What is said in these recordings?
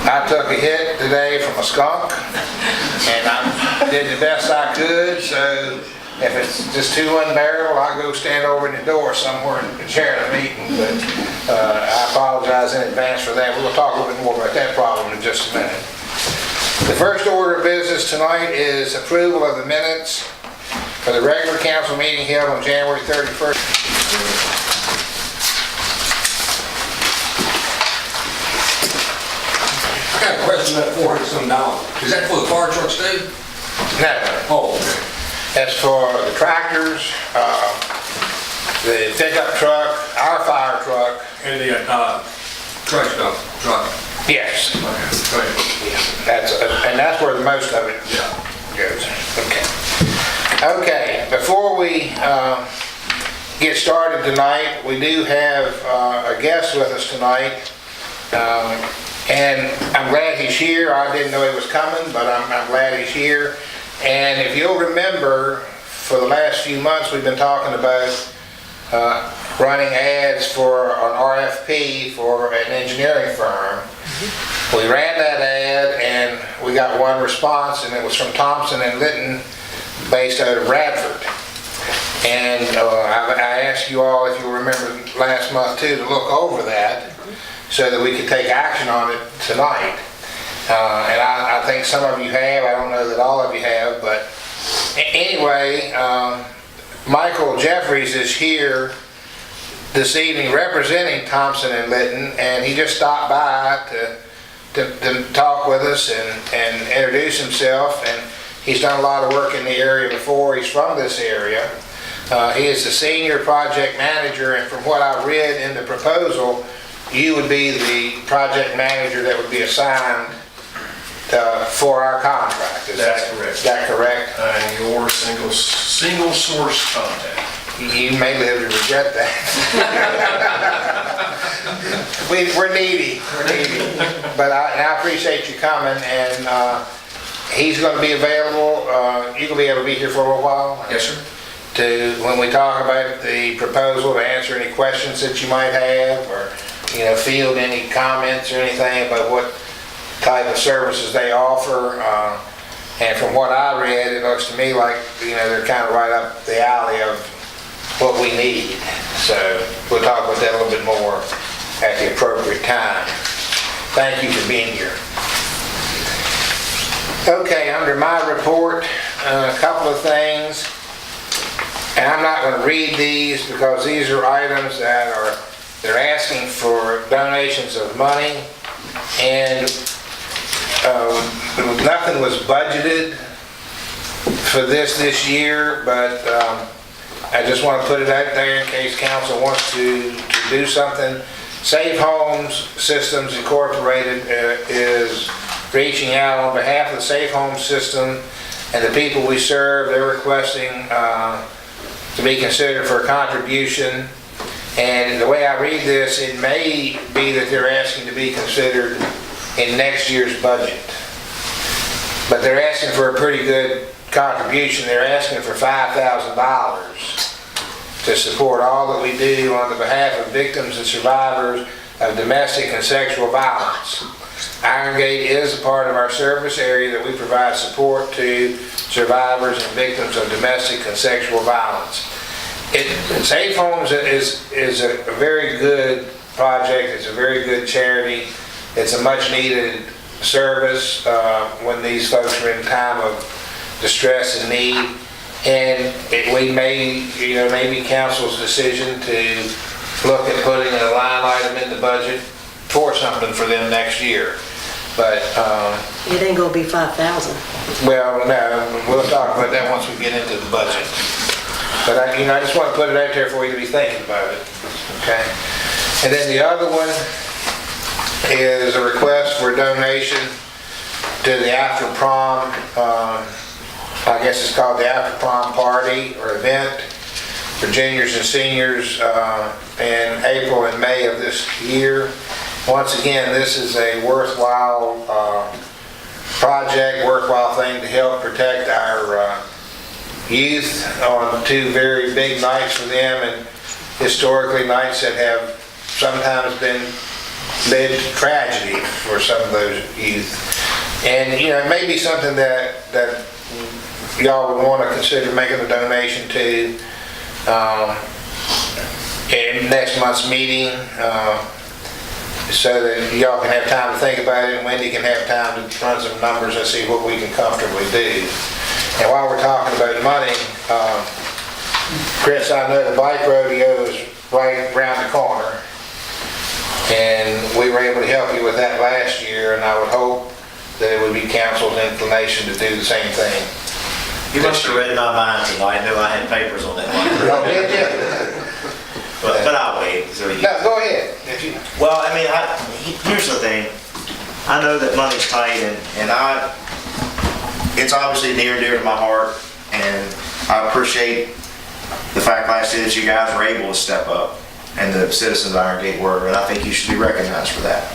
I took a hit today from a skunk, and I did the best I could, so if it's just too unbearable, I'll go stand over in the door somewhere and chair the meeting, but I apologize in advance for that. We'll talk a little bit more about that problem in just a minute. The first order of business tonight is approval of the minutes for the regular council meeting held on January 31st. I got a question about $400-some. Is that for the fire trucks too? No, Oh, okay. that's for the tractors, the pickup truck, our fire truck. And the trash dump truck. Yes, Okay. and that's where the most of it goes. Okay, before we get started tonight, we do have a guest with us tonight. And I'm glad he's here. I didn't know he was coming, but I'm glad he's here. And if you'll remember, for the last few months we've been talking about running ads for an RFP for an engineering firm. We ran that ad and we got one response, and it was from Thompson and Litton, based out of Radford. And I asked you all, if you remember last month too, to look over that so that we could take action on it tonight. And I think some of you have. I don't know that all of you have, but anyway, Michael Jeffries is here this evening representing Thompson and Litton, and he just stopped by to talk with us and introduce himself. And he's done a lot of work in the area before. He's from this area. He is the senior project manager, and from what I read in the proposal, you would be the project manager that would be assigned for our contract. That's correct. Is that correct? Your single source contact. You may live to regret that. We're needy. But I appreciate you coming, and he's going to be available. You're going to be able to be here for a while? Yes, sir. When we talk about the proposal, to answer any questions that you might have, or field any comments or anything about what type of services they offer. And from what I read, it looks to me like they're kind of right up the alley of what we need. So we'll talk about that a little bit more at the appropriate time. Thank you for being here. Okay, under my report, a couple of things. And I'm not going to read these because these are items that they're asking for donations of money, and nothing was budgeted for this year, but I just want to put it out there in case council wants to do something. Safe Homes Systems Incorporated is reaching out on behalf of the Safe Homes System and the people we serve. They're requesting to be considered for a contribution. And the way I read this, it may be that they're asking to be considered in next year's budget. But they're asking for a pretty good contribution. They're asking for $5,000 to support all that we do on the behalf of victims and survivors of domestic and sexual violence. Iron Gate is a part of our service area that we provide support to survivors and victims of domestic and sexual violence. Safe Homes is a very good project. It's a very good charity. It's a much needed service when these folks are in time of distress and need. And we maybe council's decision to look at putting a line item in the budget for something for them next year. But it ain't gonna be 5,000. Well, no, we'll talk about that once we get into the budget. But I just want to put it out there for you to be thinking about it. Okay. And then the other one is a request for a donation to the after prom. I guess it's called the after prom party or event for juniors and seniors in April and May of this year. Once again, this is a worthwhile project, worthwhile thing to help protect our youth on two very big nights for them, and historically nights that have sometimes been led to tragedy for some of those youth. And, you know, it may be something that y'all would want to consider making a donation to in next month's meeting, so that y'all can have time to think about it, and Wendy can have time to run some numbers and see what we can comfortably do. And while we're talking about money, Chris, I know the bike rodeo is right around the corner, and we were able to help you with that last year, and I would hope that it would be council's inclination to do the same thing. You must have read my mind tonight. I knew I had papers on that one. Oh, did you? But I'll wait. So you, No, go ahead. If you, well, I mean, here's the thing. I know that money's tight, and it's obviously near and dear to my heart, and I appreciate the fact last year that you guys were able to step up, and the citizens of Iron Gate were, and I think you should be recognized for that.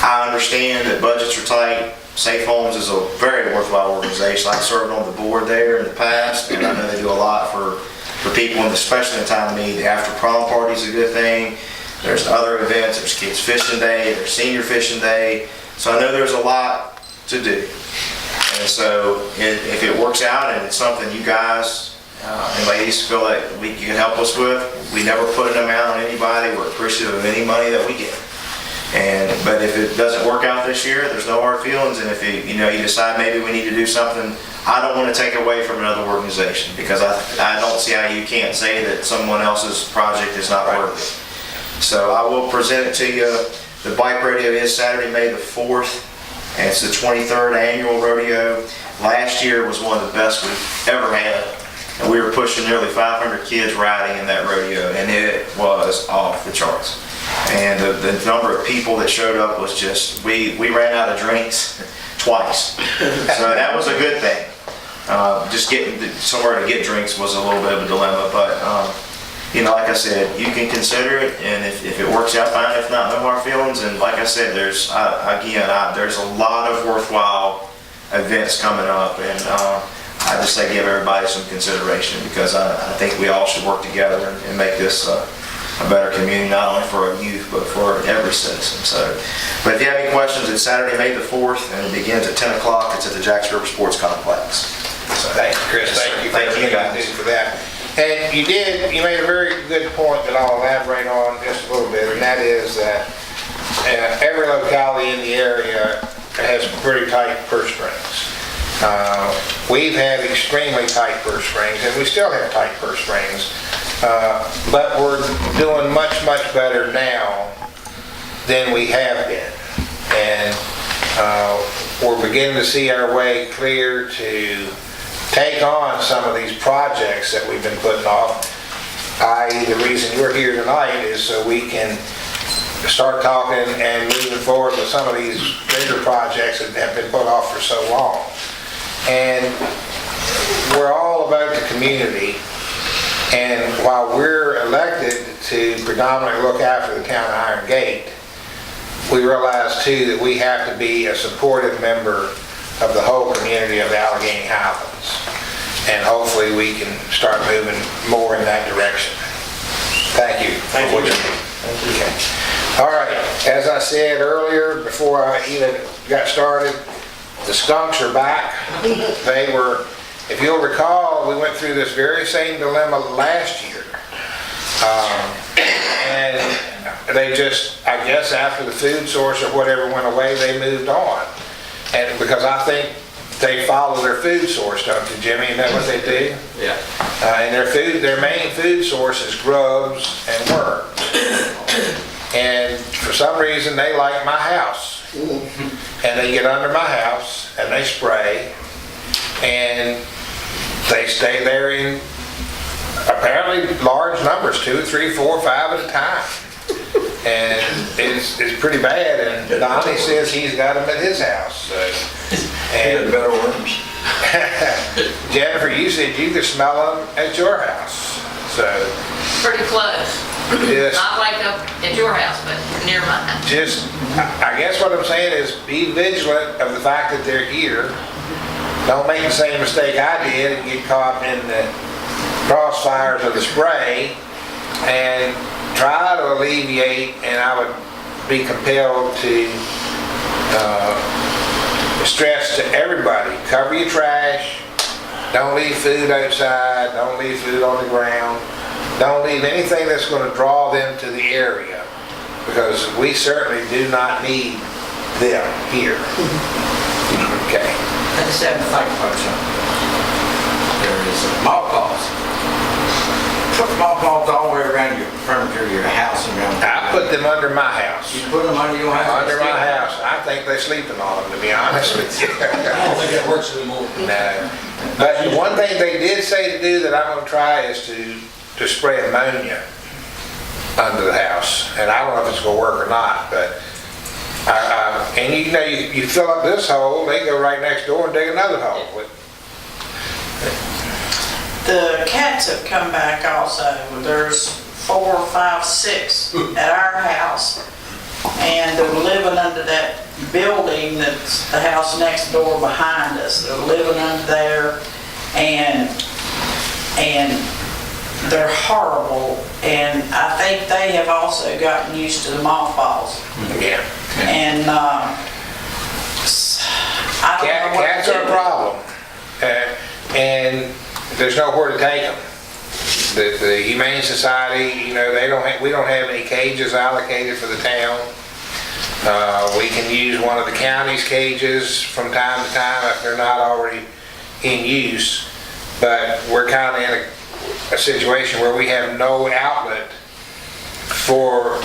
I understand that budgets are tight. Safe Homes is a very worthwhile organization. I served on the board there in the past, and I know they do a lot for people, and especially in time of need. The after prom party is a good thing. There's other events. There's Kids Fishing Day. There's Senior Fishing Day. So I know there's a lot to do. And so if it works out and it's something you guys and ladies feel like you can help us with, we never put an amount on anybody. We're appreciative of any money that we get. But if it doesn't work out this year, there's no hard feelings. And if you decide maybe we need to do something, I don't want to take away from another organization, because I don't see how you can't say that someone else's project is not worth it. So I will present it to you. The bike rodeo is Saturday, May the 4th, and it's the 23rd annual rodeo. Last year was one of the best we've ever had, and we were pushing nearly 500 kids riding in that rodeo, and it was off the charts. And the number of people that showed up was just, we ran out of drinks twice. So that was a good thing. Just getting somewhere to get drinks was a little bit of a dilemma, but like I said, you can consider it, and if it works out, fine. If not, no hard feelings. And like I said, there's a lot of worthwhile events coming up, and I just say give everybody some consideration, because I think we all should work together and make this a better community, not only for our youth, but for every citizen. But if you have any questions, it's Saturday, May the 4th, and it begins at 10 o'clock. It's at the Jackson River Sports Complex. So, thank you, Chris. Thank you for everything you did for that. And you made a very good point that I'll elaborate on just a little bit, and that is that every locality in the area has pretty tight purse strings. We've had extremely tight purse strings, and we still have tight purse strings. But we're doing much, much better now than we have been. And we're beginning to see our way clear to take on some of these projects that we've been putting off. The reason you're here tonight is so we can start talking and moving forward with some of these bigger projects that have been put off for so long. And we're all about the community. And while we're elected to predominantly look after the town of Iron Gate, we realize too that we have to be a supportive member of the whole community of the Allegheny Highlands. And hopefully we can start moving more in that direction. Thank you. Thank you. Okay. All right, as I said earlier, before I even got started, the skunks are back. They were, if you'll recall, we went through this very same dilemma last year. And they just, I guess after the food source or whatever went away, they moved on. And because I think they follow their food source, don't you, Jimmy? Isn't that what they do? Yeah. And their main food source is grubs and worms. And for some reason, they like my house. And they get under my house and they spray, and they stay there in apparently large numbers, 2, 3, 4, 5 at a time. And it's pretty bad, and Donnie says he's got them at his house. So. And better worms. Jennifer, you said you could smell them at your house. So Pretty close. Yes. Not like up at your house, but near mine. I guess what I'm saying is be vigilant of the fact that they're here. Don't make the same mistake I did and get caught in the crossfires of the spray, and try to alleviate, and I would be compelled to stress to everybody, cover your trash, don't leave food outside, don't leave food on the ground, don't leave anything that's going to draw them to the area, because we certainly do not need them here. Okay. I just haven't think about something. There is mothballs. Put mothballs all the way around your furniture, your house and around. I put them under my house. You put them under your house? Under my house. I think they're sleeping on them, to be honest with you. I don't think that works anymore. No. But the one thing they did say to do that I'm going to try is to spray ammonia under the house. And I don't know if it's going to work or not, but and you know, you fill up this hole, they go right next door and dig another hole. The cats have come back also. There's 4, 5, 6 at our house. And they're living under that building that's the house next door behind us. They're living under there and they're horrible. And I think they have also gotten used to the mothballs. Yeah. And I don't know what Cats to are a do. problem. And there's nowhere to take them. The Humane Society, you know, we don't have any cages allocated for the town. We can use one of the county's cages from time to time if they're not already in use. But we're kind of in a situation where we have no outlet for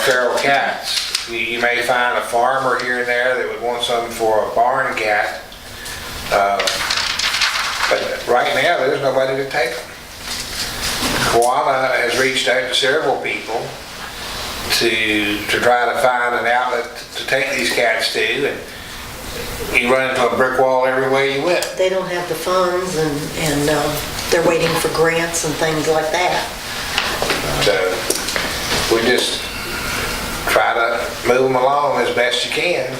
feral cats. You may find a farmer here and there that would want something for a barn cat. But right now, there's nobody to take them. Koala has reached out to several people to try to find an outlet to take these cats to, and you run into a brick wall everywhere you went. They don't have the funds and they're waiting for grants and things like that. So we just try to move them along as best you can.